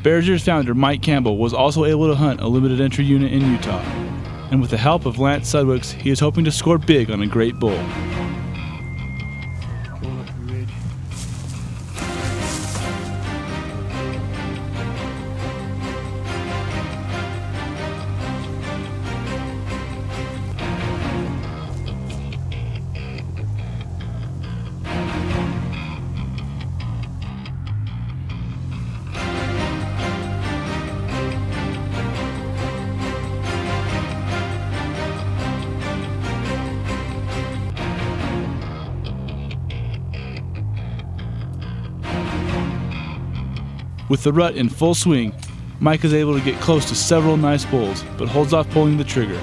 Bears Ears founder Mike Campbell was also able to hunt a limited entry unit in Utah, and with the help of Lance Sudwicks, he is hoping to score big on a great bull. With the rut in full swing, Mike is able to get close to several nice bulls, but holds off pulling the trigger.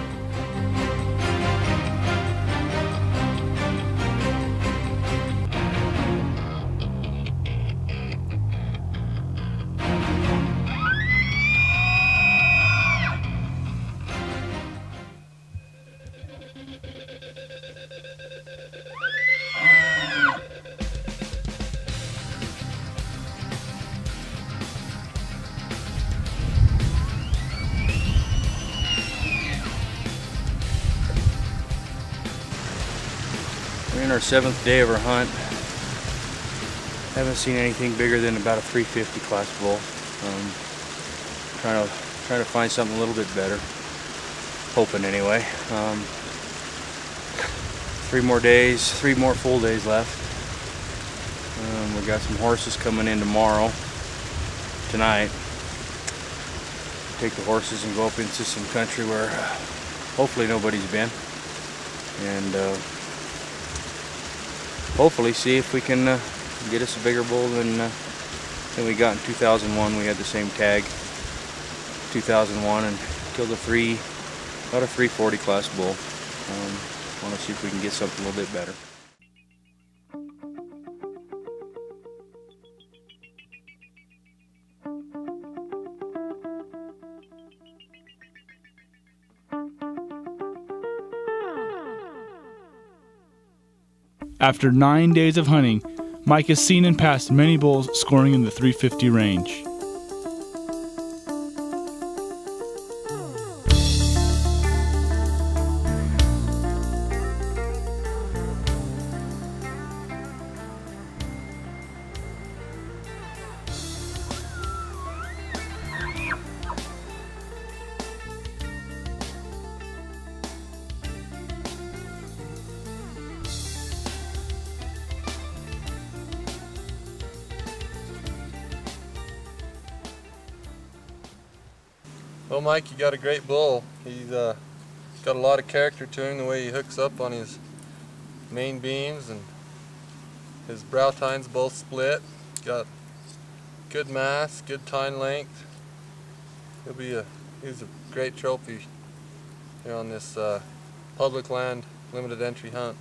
We're in our 7th day of our hunt. Haven't seen anything bigger than about a 350 class bull. Trying to find something a little bit better. Hoping anyway. 3 more days, 3 more full days left. We got some horses coming in tonight. Take the horses and go up into some country where hopefully nobody's been, and hopefully see if we can get us a bigger bull than we got in 2001. We had the same tag 2001 and killed about a 340 class bull. Want to see if we can get something a little bit better. After 9 days of hunting, Mike has seen and passed many bulls scoring in the 350 range. Well, Mike, you got a great bull. He's got a lot of character to him, the way he hooks up on his main beams, and his brow tines both split. Got good mass, good tine length. He's a great trophy here on this public land limited entry hunt.